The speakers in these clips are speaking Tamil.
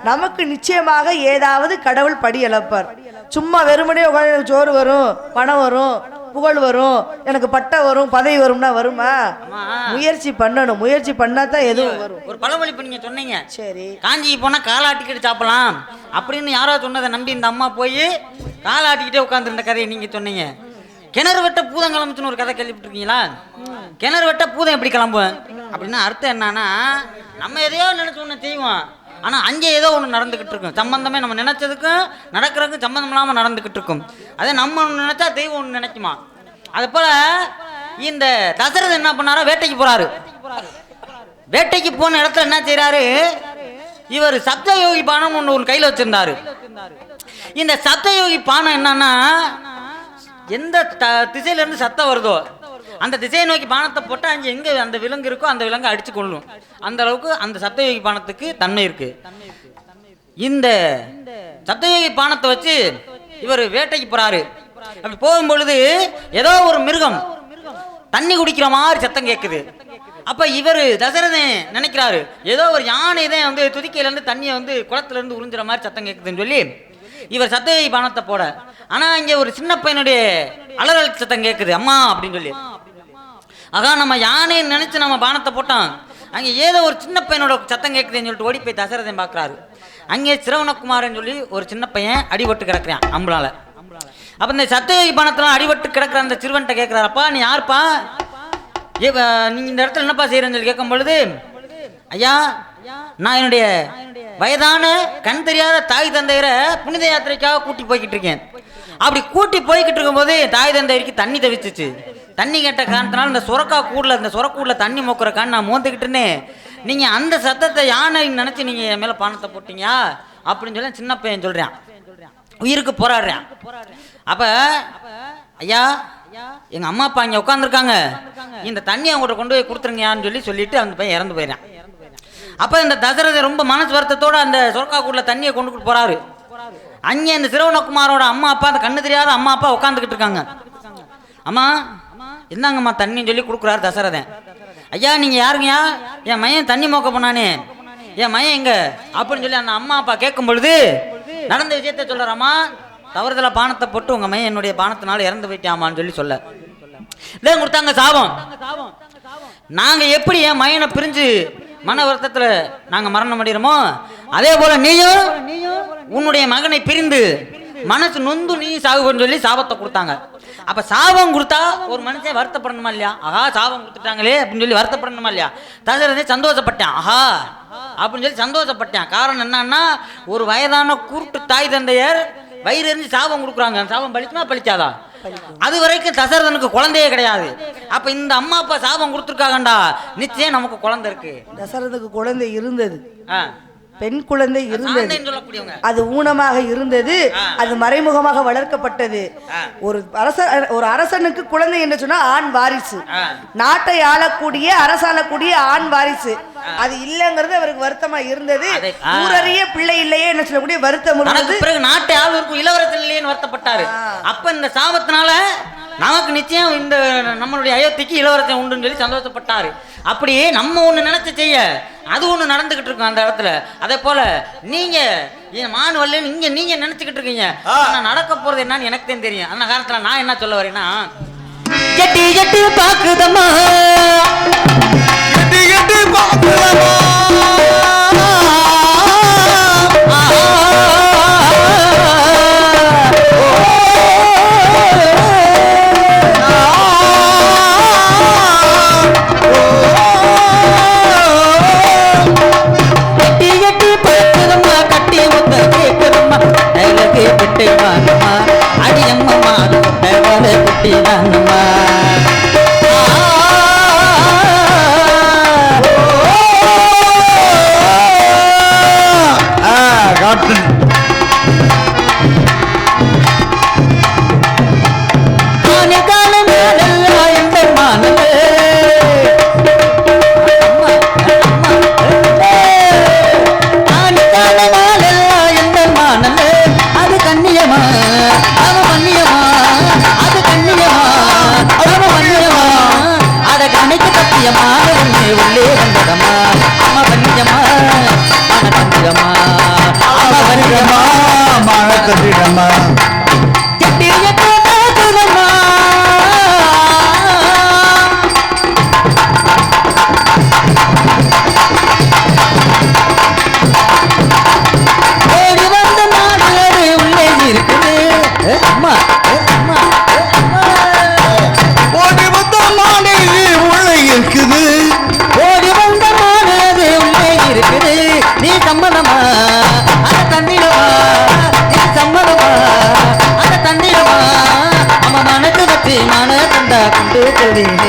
நமக்கு நிச்சயமாக ஏதாவது கடவுள் படி இழப்பார். சும்மா வெறுமனே சோறு வரும், பணம் வரும், புகழ் வரும், எனக்கு பட்டை வரும், பதவி வரும்னா வருமா? முயற்சி பண்ணணும். முயற்சி பண்ணாதான் எதுவும் வரும். ஒரு பழமொழி இப்ப நீங்க சொன்னீங்க, சரி காஞ்சி போனா காலாட்டிக்கிட்டு சாப்பிடலாம் அப்படின்னு யாரோ சொன்னதை நம்பி இந்த அம்மா போய் காலாட்டிக்கிட்டே உட்காந்துருந்த கதையை நீங்க சொன்னீங்க. கிணறு வெட்ட பூதம் கிளம்புச்சுன்னு ஒரு கதை கேள்விப்பட்டிருக்கீங்களா? கிணறு வெட்ட பூதம் எப்படி கிளம்புவேன் அப்படின்னா அர்த்தம் என்னன்னா, நம்ம எதையோ நினைச்சு ஒன்று செய்வோம், ஆனா அங்கே ஏதோ ஒன்று நடந்துகிட்டு இருக்கும். சம்பந்தமே நம்ம நினைச்சதுக்கும் நடக்கிறதுக்கும் சம்பந்தம் இல்லாமல் நடந்துகிட்டு இருக்கும். அதே நம்ம ஒன்று நினைச்சா தெய்வம் ஒன்று நினைக்குமா? அது போல இந்த தசரதன் என்ன பண்ணாரோ, வேட்டைக்கு போறாரு. வேட்டைக்கு போன இடத்துல என்ன செய்யறாரு, இவர் சப்தயோகி பானம் ஒன்று கையில் வச்சிருந்தாரு. இந்த சப்தயோகி பானம் என்னன்னா, எந்த திசையில இருந்து சத்தம் வருதோ அந்த திசையை நோக்கி பானத்தை போட்டா அங்கே எங்க அந்த விலங்கு இருக்கோ அந்த விலங்கு அடிச்சு கொள்ளும். அந்த அளவுக்கு அந்த சப்தயோகி பானத்துக்கு தன்மை இருக்கு. இந்த சப்தயோகி பானத்தை வச்சு இவர் வேட்டைக்கு போறாரு. அப்படி போகும்பொழுது ஏதோ ஒரு மிருகம் தண்ணி குடிக்கிற மாதிரி சத்தம் கேட்குது. அப்ப இவர் தசரதன் நினைக்கிறாரு, ஏதோ ஒரு யானை தான் வந்து துதிக்கையில இருந்து தண்ணியை வந்து குளத்துல இருந்து உறிஞ்சுற மாதிரி சத்தம் கேட்குதுன்னு சொல்லி இவர் சப்தயோகி பானத்தை போட, ஆனா இங்க ஒரு சின்ன பையனுடைய அலறல் சத்தம் கேட்குது, அம்மா அப்படின்னு சொல்லி. அதான் நம்ம யானைன்னு நினைச்சு நம்ம பானத்தை போட்டோம், அங்கே ஏதோ ஒரு சின்ன பையனோட சத்தம் கேட்குதுன்னு சொல்லிட்டு ஓடி போய் தசரதன் பார்க்குறாரு. அங்கே சிரவணகுமாரன் சொல்லி ஒரு சின்ன பையன் அடிபட்டு கிடக்குறான் அம்புலால. அப்போ இந்த சப்தயோகி பானத்தெல்லாம் அடிபட்டு கிடக்குற அந்த சிறுவன்கிட்ட கேட்குறாரு, அப்பா நீ யாருப்பா, நீங்க இந்த இடத்துல என்னப்பா செய்யறேன்னு சொல்லி கேட்கும் பொழுது, ஐயா நான் என்னுடைய வயதான கண் தெரியாத தாய் தந்தையரை புனித யாத்திரைக்காக கூட்டி போய்கிட்டு இருக்கேன். அப்படி கூட்டி போய்கிட்டு இருக்கும்போது தாய் தந்தையருக்கு தண்ணி தவிச்சிச்சு. தண்ணி கேட்ட காரணத்தினால இந்த சுரக்கூடல தண்ணி மொக்குறக்கான்னு நான் மோந்துக்கிட்டுன்னு நீங்க அந்த சத்தத்தை யானை நினைச்சு நீங்க என் மேல பானத்தை போட்டீங்க அப்படின்னு சொல்லி சின்ன பையன் சொல்றான், உயிருக்கு போராடுறான். அப்ப ஐயா எங்க அம்மா அப்பா இங்க உட்காந்துருக்காங்க, இந்த தண்ணி அவங்கள்ட்ட கொண்டு போய் கொடுத்துருங்கன்னு சொல்லிட்டு அந்த பையன் இறந்து போயிடான். அப்ப இந்த தசரதன் ரொம்ப மனசு வருத்தத்தோட அந்த சொர்க்காக்கூடல தண்ணியை கொண்டு போறாரு. அங்கே இந்த சிரவணகுமாரோட அம்மா அப்பா, அந்த கண்ணு தெரியாத அம்மா அப்பா உட்காந்துக்கிட்டு இருக்காங்க. அம்மா என்னங்கம்மா தண்ணின்னு சொல்லி கொடுக்குறாரு தசரதன். ஐயா நீங்க யாருங்கய்யா, என் மையன் தண்ணி மோக்க போனானே, என் மையன் எங்க அப்படின்னு சொல்லி அந்த அம்மா அப்பா கேட்கும் பொழுது நடந்த விஷயத்த சொல்றாமா, தவறுதல பானத்தை போட்டு உங்க மையன் என்னுடைய பானத்தினால இறந்து போயிட்டாமான்னு சொல்லி சொல்ல இதான் கொடுத்தாங்க சாபம். நாங்க எப்படி என் மையனை பிரிஞ்சு மன வருத்தத்துல நாங்க மரணம் அடைகிறோமோ, அதே போல நீயும் உன்னுடைய மகனை பிரிந்து மனசு நொந்து நீ சாகுன்னு சொல்லி சாபத்தை கொடுத்தாங்க. அப்ப சாபம் கொடுத்தா ஒரு மனுஷன் வருத்தப்படணுமா இல்லையா? ஆஹா சாபம் கொடுத்துட்டாங்களே அப்படின்னு சொல்லி வருத்தப்படணுமா இல்லையா? தசரதன் சந்தோஷப்பட்டான், ஆஹா அப்படின்னு சொல்லி சந்தோஷப்பட்டான். காரணம் என்னன்னா, ஒரு வயதான கூட்டு தாய் தந்தையர் வயிறு எறிஞ்சு சாபம் கொடுக்குறாங்க, சாபம் பலிக்குமா பலிக்காதா? அது வரைக்கும் தசரதனுக்கு குழந்தையே கிடையாது. அப்ப இந்த அம்மா அப்பா சாபம் கொடுத்துருக்காங்கடா, நிச்சயம் நமக்கு குழந்தை இருக்கு. தசரதுக்கு குழந்தை இருந்தது, பெண் குழந்தை இருந்தது, அது ஊனமாக இருந்தது, அது மறைமுகமாக வளர்க்கப்பட்டது. ஒரு அரசனுக்கு குழந்தை என்று சொன்னா ஆண் வாரிசு, நாட்டை ஆளக்கூடிய அரசாளக்கூடிய ஆண் வாரிசு, அது இல்லங்கிறது அவருக்கு வருத்தமா இருந்தது. ஊரறிய பிள்ளை இல்லையே என்ன சொல்லக்கூடிய வருத்தம் இருந்தது. பிறகு நாட்டை ஆளுவருக்கு இளவரசன் இல்லையேன்னு வருத்தப்பட்டாரு. அப்ப இந்த சாபத்தினால நமக்கு நிச்சயம் இந்த நம்மளுடைய அயோத்திக்கு இளவரசன் உண்டுன்னு சொல்லி சந்தோஷப்பட்டாரு. அப்படியே நம்ம ஒண்ணு நினைச்சு செய்ய அது ஒண்ணு நடந்துகிட்டு இருக்கும் அந்த இடத்துல. அதே போல நீங்க மான் வரலன்னு இங்க நீங்க நினைச்சுக்கிட்டு இருக்கீங்க, நடக்க போறது என்னன்னு எனக்கு தான் தெரியும். அந்த காலத்துல நான் என்ன சொல்ல வரேன்னா, எட்டி எட்டி பாக்குதம்மா, எட்டி எட்டி பாக்குதம்மா, அடியம்மா குட்டி தானம்மா. உள்ளே வந்ததம்மா அம்மா கண்ணியம்மா மன கண்ணியம்மா. தந்திடமா மான தந்திடமா ஓடி வந்த மாடு உள்ளே இருக்குது ஓடி வந்த மானது உள்ளே இருக்குது நீ சம்மதமா அத தந்திடமா நீ சம்மதமா அத தந்திடமா அம்மா மனசு வச்சு மான தந்தா கொண்டு சொல்வீங்க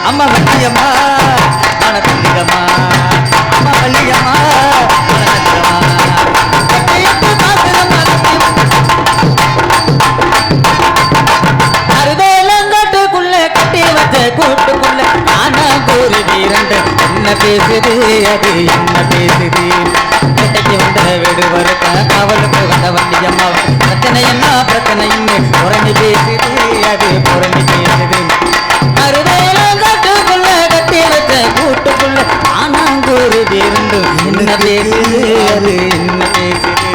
அம்மா வள்ளியம்மா மான தந்திடமா அம்மா வள்ளியம்மா மான தந்திடமா கட்டையத்து பாக்குறம்மா அருவேலங்காட்டுக்குள்ள கட்டி வச்ச கூட்டுக்குள்ள ஆனா ஒரு வீரண்டு என்ன பேசுது அது என்ன பேசுது கட்டைக்கு வந்த வீடு வரக்க காவலுக்கு வந்த வண்டியம்மா பிரச்சனை என்ன பிரச்சனை இன்னும் புறணி பேசுது அது புறணி பேசுது அருவேலங்காட்டுக்குள்ள கட்டி வச்ச கூட்டுக்குள்ள ஆனா ஒரு வீரண்டு என்ன பேசுது அது என்ன பேசுது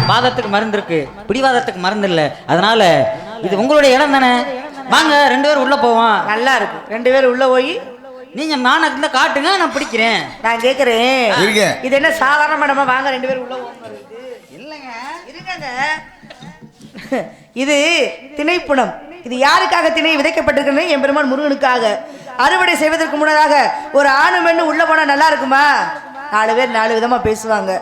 வாதத்துக்கு மருந்து இருக்கு, பிடிவாதத்துக்கு மருந்து இல்ல. அதனால இது உங்களுடைய இடம் தானே, வாங்க 2 பேரும் உள்ள போவோம். நல்லா இருக்கு. 2 பேரும் உள்ள போய் நீங்க மான இருந்தா காட்டுங்க, நான் பிடிக்கிறேன். நான் கேக்குறேன், இது என்ன சாதாரண இடமா? வாங்க 2 பேரும் உள்ள போவோம். இல்லங்க இருங்க, இது திணைப்புணம். இது யாருக்காக திணை விதைக்கப்பட்டிருக்கிறது? என் பெருமான் முருகனுக்காக. அறுவடை செய்வதற்கு முன்னதாக ஒரு ஆணு பெண்ணு உள்ள போனா நல்லா இருக்குமா? 4 பேர் 4 விதமா பேசுவாங்க.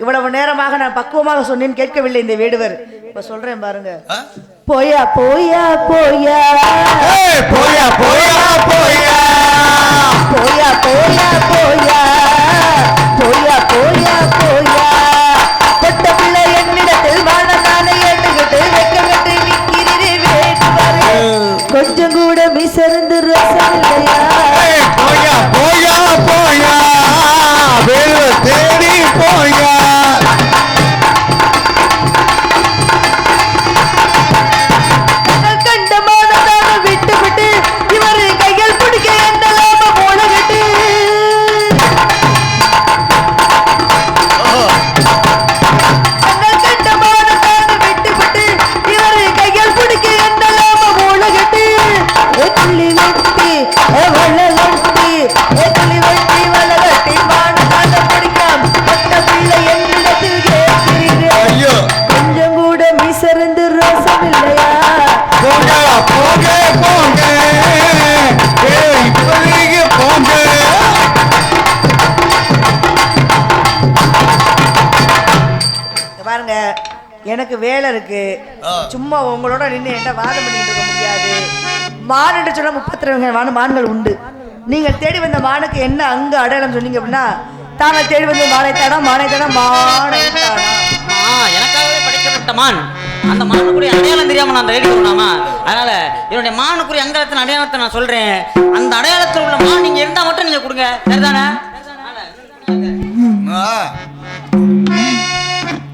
இவ்வளவு நேரமாக நான் பக்குவமாக சொன்னேன், கேட்கவில்லை இந்த வேடுவர். இப்ப சொல்றேன் பாருங்க. போயா போயா போயா போயா போயா போயா போயா போயா போயா போயா போயா போயா தொட்ட பிள்ளை என்னிடத்தில் வாழ நானே ஏட்டுக்கிட்டு வெக்கமிட்டு நிக்கிறீரே வேடுவாரு. கொஞ்சம் கூட மிசர்ந்து ரசம் இல்லையா? போயா போயா போயா வேலை தேடி போயா கண்டமானதாக விட்டு விட்டு இவரு கைகள் பிடிக்க எந்த லாப போலகட்டு. கண்டமானதாக விட்டு விட்டு இவரு கைகள் பிடிக்க எந்த லாப போலகட்டு. துள்ளி வெட்டி வளகட்டி, துள்ளி வெட்டி வளகட்டி மானதாக பிடிக்காம மொத்த பிள்ளை என்னிடத்தில் கேட்கிறீர்கள். கொஞ்சம் கூட மிசர்ந்து ரசம் இல்லையா? போங்க போங்க போங்க இப்போதைக்கு போங்க. பாருங்க, எனக்கு வேலை இருக்கு. சும்மா உங்களோட நின்று என்ன வாதம் பண்ணிட்டு இருக்க முடியாது. மான் என்று சொன்னா 32 மான்கள் உண்டு. நீங்கள் தேடி வந்த மானுக்கு என்ன அங்கு அடையாளம் சொன்னீங்க அப்படின்னா, தாங்கள் தேடி வந்த மானை தானா மானை தானா மானை தானா. எனக்காகவே படைக்கப்பட்ட மான். அந்த மானுக்குரிய அடையாளம் தெரியாம நான் ரெடி பண்ணாமா? அதனால என்னுடைய மானுக்குரிய அங்கத்தின் அடையாளத்தை நான் சொல்றேன். அந்த அடையாளத்தில் உள்ள மான் நீங்க இருந்தா மட்டும் நீங்க கொடுங்க, சரிதானே?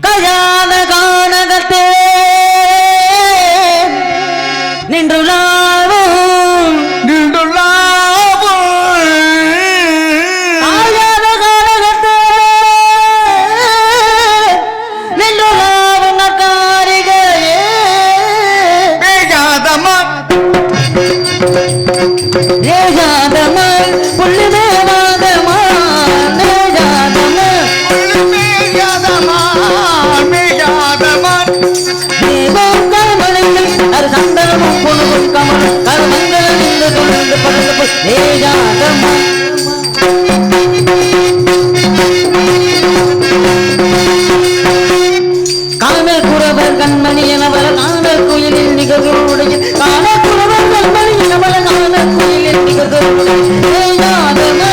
கஜான கானகத்தே நின்றுள்ளாவும் ஆயாத கானகத்தே நின்றுள்ளாவும் நக்காரிகையே வேகாதமா ஏகாதமா புள்ளி தேவாதமா நேஜாதமா வேகாதமா வேகாதமா தேவம் கமலங்கள் அது சந்தனமும் பொண்ணுக்கும் கமலம் கருமங்கள் நின்று தொடர்ந்து பறந்து ஏகாதமா காணல் குறவர் கண்மணி எனவர காணல் குயிலில் நிகழ்வுடைய காணல் குறவர் கண்மணி எனவர காணல் குயிலில் நிகழ்வுடைய ஏகாதமா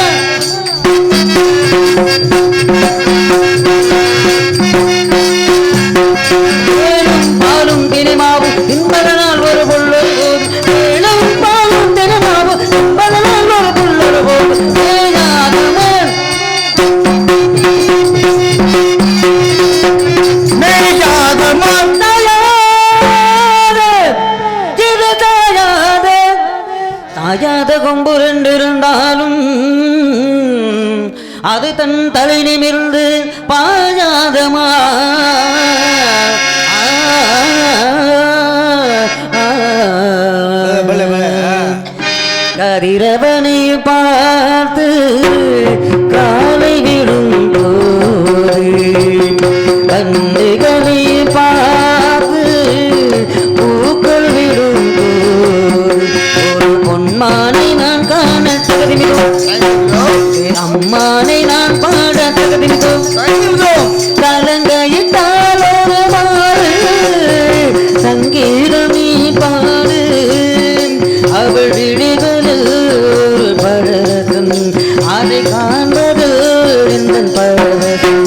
வேலும் பாலும் தினைமாவும் தின்பதனால் ஒரு புள்ளொரு போது வேலும் பாலும் தினைமாவும் தின்பதனால் ஒரு புள்ளொரு போது அது தன் தலை நிமிர்ந்து பாயாதமா கதிரவனை பார்த்து காலை விடும் போது கண்ணுகளை பார்த்து பூக்கள் விடும் போது ஒரு பொன்மானை நான் காண தகுதிமிதோம் அம்மானை நான் பாட தகுதிமிதோம் கலங்கையிட்டால் ஒரு மாறு சங்கீதம் நீ பாடு அவள் விழிகளில் ஒரு பழகம் அதை காண்பது எந்தன் பழகம்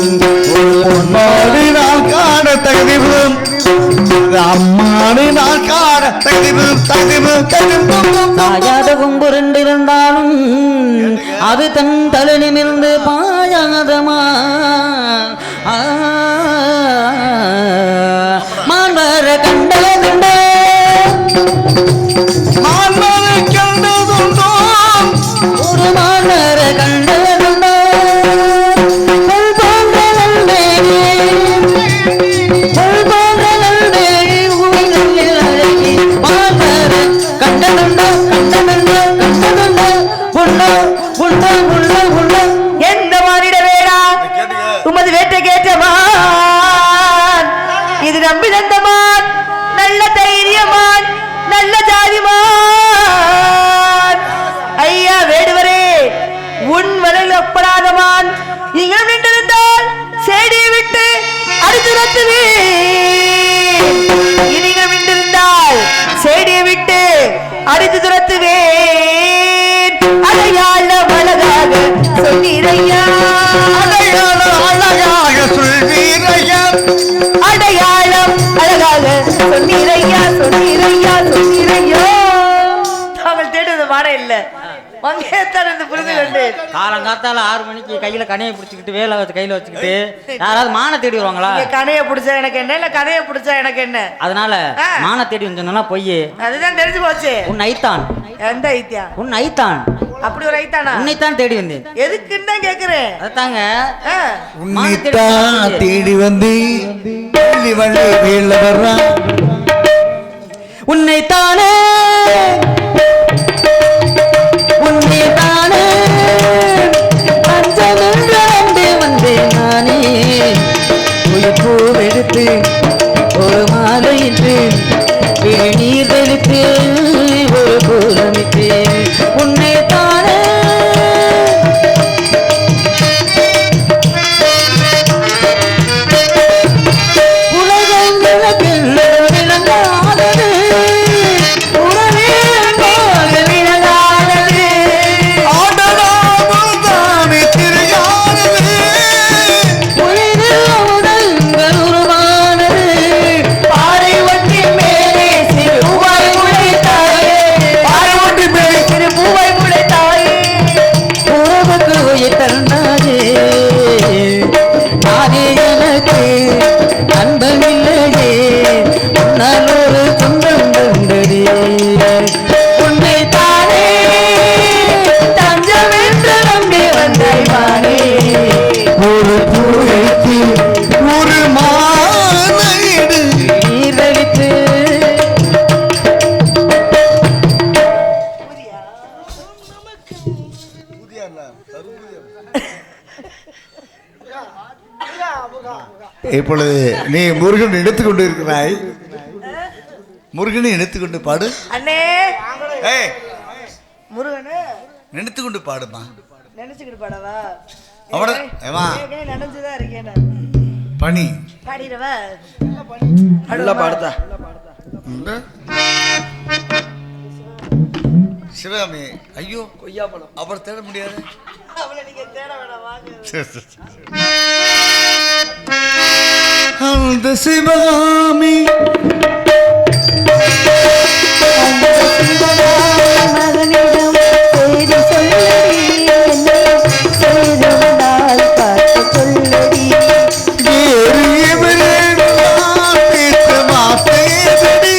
அம்மானை நான் காண தகுதிபும் அம்மானை நான் காண தகுதிபும் தாயாத கொம்பு ரெண்டு இருந்தாலும் அது தன் தலை நிமிர்ந்து பாயாதமா மான்வர கண்டதுண்டோ ஒரு மாநர கண்டதுண்டோ எந்த மானிட வேடா உமது வேட்டை கேட்டமான் இது நம்பி தந்தமான் நல்ல தைரியமான் நல்ல ஜாதிமான் ஐயா வேடுவரே உன் வலையில் ஒப்படாதமான் இங்கே நின்றிருந்தால் சேடியை விட்டு அடித்துரத்துவே நீங்கள் நின்றிருந்தால் சேடியை விட்டு அடித்து துரத்துவேன் அடையாளம் அழகாக சொன்னீரையா அழகாக சொல்வீரையா அடையாளம் அழகாக சொன்னீரையா சொன்னீரையா சொன்னீரையா தாங்கள் தேடுவது மாட இல்ல மங்கையத்தான் என்று புரிந்து கொண்டேன். காலங்காத்தால 6 மணிக்கு கையில கனையை பிடிச்சிக்கிட்டு வேலை கையில வச்சுக்கிட்டு யாராவது மான தேடி வருவாங்களா? கனையை பிடிச்சா எனக்கு என்ன இல்ல கனையை பிடிச்சா எனக்கு என்ன? அதனால மான தேடி வந்தோம்னா பொய். அதுதான் தெரிஞ்சு போச்சு. உன் ஐத்தான். எந்த ஐத்தியா? உன் ஐத்தான். அப்படி ஒரு ஐத்தானா? உன்னைத்தான் தேடி வந்தேன். எதுக்குன்னு தான் கேக்குறேன். அதாங்க உன்னைத்தான் தேடி வந்து வள்ளி வீழ்ல வர்றான். உன்னைத்தானே உன்னைத்தானே பஞ்சமென்று வந்தேன் நானே உயிர் பூவெடுத்து ஒரு மாலையிட்டு நீர் தெளித்து ஒரு பூலமிட்டு உன்னைத்தானே உலகம் எனக்கு விளங்காதது உறவே விளங்காதது ஆடலாமே திரையானது உயிரில் உடல்கள் உருவானது பாறை ஒன்றின் மேலே சிறு பூவாய் முளைத்தாயே பாறை ஒன்றின் மேலே சிறு பூவாய் முளைத்தாயே உறவுக்கு உயிர் தந்தாயே நானே எனக்கு அன்பமில்லையே உன்னால் ஒரு சொந்தம் தந்ததே உன்னை தானே தஞ்சம் என்று நம்பி வந்தாய் மானே ஒரு பூவைக்கு ஒரு மாலையிடு நீரழித்து இப்பொழுது நீ முருகன் எடுத்துக்கொண்டு இருக்கிறாய். முருகனை எடுத்துக்கொண்டு பாடு. அண்ணே ஏய் முருகனே நினைத்துக்கொண்டு பாடுமா. நினைச்சுக்கிட்டு பாடவா? அவட ஏமா நினைச்சுதான் இருக்கேன். பனி பாடிடவா? நல்லா பாடுதா சிவகாமி. ஐயோ கொய்யா பழம் அவர் தேட முடியாது. அவளை நீங்க தேட வேணாம், வாங்க. அந்த சிவகாமி மகனிடம் செய்தி சொல்லடி, என்னை செய்து வந்தால் பார்த்து சொல்லடி. வேறு எவரேனும் பேச மாட்டேனடி.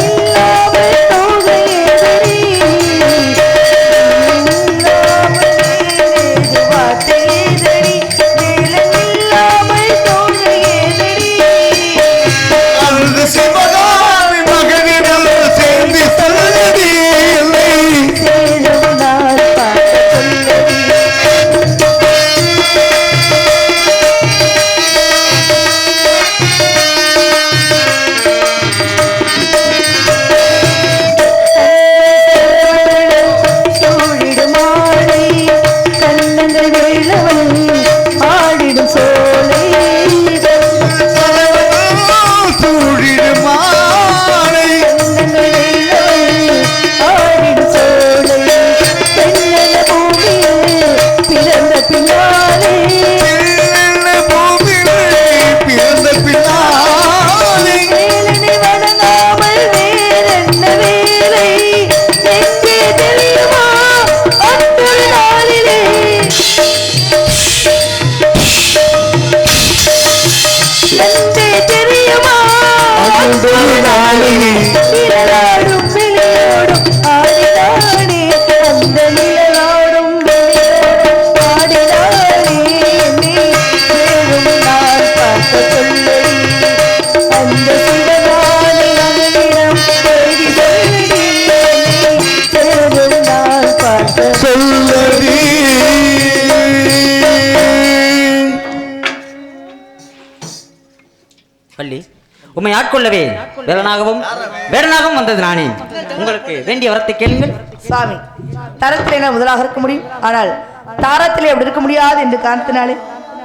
இல்லாமல் தோகையேறி, இல்லாமல் ஏது வார்த்தை வள்ளி, உம்மை ஆட்கொள்ளவே வேடனாகவும் வந்தது நானே. உங்களுக்கு வேண்டிய வரத்தை கேளுங்கள். சுவாமி, தரத்திலே நான் முதலாக இருக்க முடியும், ஆனால் தாரத்திலே அப்படி இருக்க முடியாது என்று காரணத்தினாலே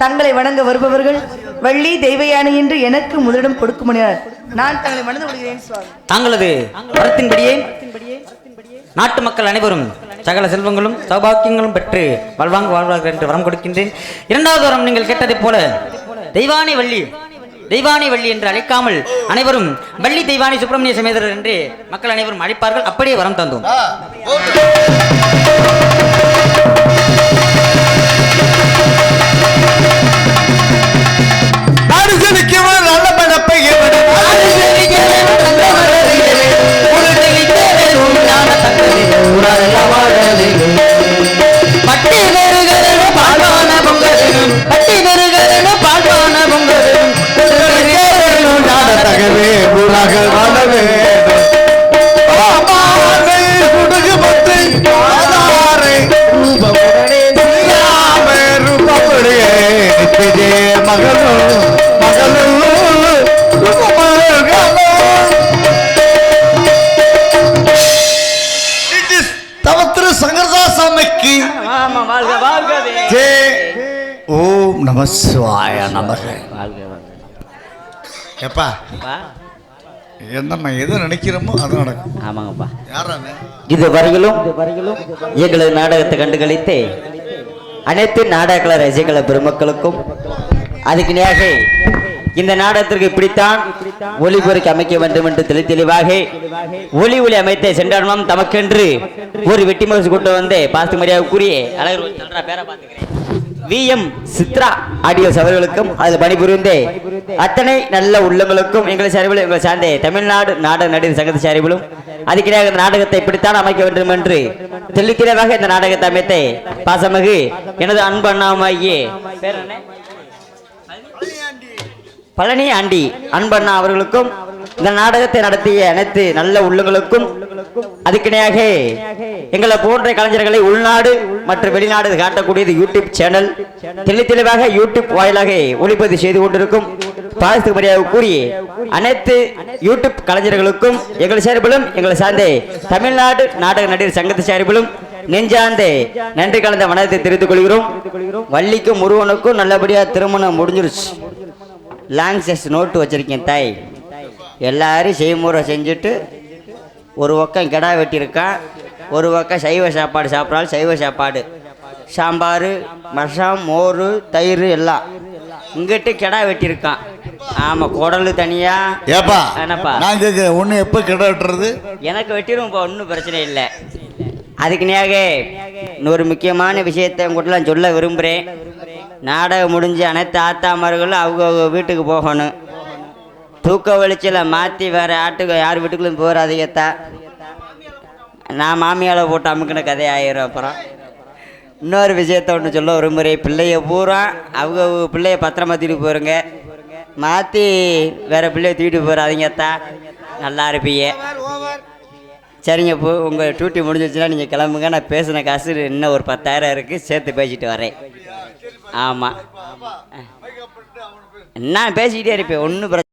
தங்களை வணங்க வருபவர்கள் வள்ளி தெய்வயானி என்று எனக்கு முதலிடம் கொடுக்க முடியாது. நான் தங்களை மணந்து கொள்கிறேன் சுவாமி. தாங்களது வரத்தின்படியே நாட்டு மக்கள் அனைவரும் சகல செல்வங்களும் சௌபாக்கியங்களும் பெற்று வாழ்வார்கள் என்று வரம் கொடுக்கின்றேன். இரண்டாவது வரம் நீங்கள் கேட்டதைப் போல தெய்வானை வள்ளி என்று அழைக்காமல் அனைவரும் வள்ளி தெய்வானி சுப்பிரமணிய சமேதரர் என்று மக்கள் அனைவரும் அழைப்பார்கள். அப்படியே வரம் தந்தோம். நல்ல பணப்பை ஓம் நம சிவாய நமக. எப்பா நம்ம எது நினைக்கிறோமோ அது நடக்கும். ஆமாங்கப்பா. யாராங்க இது வரையிலும் எங்களது நாடகத்தை கண்டுகளித்து அனைத்து நாடக ரசிகல பெருமக்களுக்கும் அதுக்கு நேராக இந்த நாடகத்திற்கு இப்படித்தான் ஒளிபொருக்கி அமைக்க வேண்டும் என்று தெளிவாக ஒளி அமைத்த சென்றாலும் தமக்கென்று ஒரு வெட்டி மகிழ்ச்சி கொண்டு வந்து பாஸ்து மரியாதை கூறிய அழகர் பேரை பார்த்துக்கிறேன். விஎம் சித்ரா ஆடியோஸ் அவர்களுக்கும் அதில் பணிபுரிந்தே அத்தனை நல்ல உள்ளங்களுக்கும் எங்களை சார்பிலும் எங்களை சார்ந்த தமிழ்நாடு நாடக நடிகர் சங்கத்து சார்பிலும் அதுக்கிடையாக இந்த நாடகத்தை இப்படித்தான் அமைக்க வேண்டும் என்று தெளிவாக இந்த நாடகத்தை அமைத்த பாசமிகு எனது அன்பு அண்ணாமாகிய பழனி ஆண்டி அன்பண்ணா அவர்களுக்கும் இந்த நாடகத்தை நடத்திய அனைத்து நல்ல உள்ளங்களுக்கும் அதுக்கிணையாக எங்களை போன்ற கலைஞர்களை உள்நாடு மற்றும் வெளிநாடு காட்டக்கூடியது யூடியூப் சேனல் தெளிவாக யூடியூப் வாயிலாக ஒளிப்பதிவு செய்து கொண்டிருக்கும் பாஸ்து மரியாதை கூறி அனைத்து யூடியூப் கலைஞர்களுக்கும் எங்கள் சார்பிலும் எங்களை சார்ந்த தமிழ்நாடு நாடக நடிகர் சங்கத்து சார்பிலும் நெஞ்சார்ந்த நன்றி கலந்த வணக்கத்தை தெரிவித்துக் கொள்கிறோம். வள்ளிக்கும் முருகனுக்கும் நல்லபடியா திருமணம் முடிஞ்சிருச்சு. லாங் செஸ் நோட்டு வச்சிருக்கேன் தாய். எல்லாரும் செய்முறை செஞ்சுட்டு ஒரு பக்கம் கிடா வெட்டியிருக்கான், ஒரு பக்கம் சைவ சாப்பாடு சாப்பிட்றாலும் சைவ சாப்பாடு சாம்பார் மஷம் மோர் தயிர் எல்லாம் இங்கிட்டு கிடா வெட்டியிருக்கான். ஆமாம், குடல் தனியா. ஏப்பா என்னப்பா நாங்கள் ஒன்று எப்போ கிடா வெட்டுறது? எனக்கு வெட்டிடும் இப்போ ஒன்றும் பிரச்சனை இல்லை. அதுக்கு நேக இன்னொரு முக்கியமான விஷயத்தை உங்கள்கிட்ட சொல்ல விரும்புகிறேன். நாடகம் முடிஞ்சு அனைத்து ஆத்தாமார்களும் அவங்க வீட்டுக்கு போகணும். தூக்க வெளிச்சில் மாற்றி வேறு ஆட்டுக்கு யார் வீட்டுக்குள்ளும் போகிறாதீங்கத்தா. நான் மாமியால் போட்டு அமுக்கின கதை ஆயிரும். அப்புறம் இன்னொரு விஷயத்த ஒன்று சொல்ல விரும்புகிறேன். பிள்ளைய பூரா அவங்க பிள்ளைய பத்திரமா தூக்கிட்டு போயிருங்க. மாற்றி வேறு பிள்ளைய தூக்கிட்டு போகிறாதீங்கத்தா, நல்லா இருப்பீங்க. சரிங்க, இப்போ உங்கள் டியூட்டி முடிஞ்சிச்சுன்னா நீங்கள் கிளம்புங்க. நான் பேசின காசு இன்னும் ஒரு 10,000 இருக்குது, சேர்த்து பேசிட்டு வரேன். ஆமாம், நான் பேசிக்கிட்டே இருப்பேன், ஒன்றும் பிரச்சனை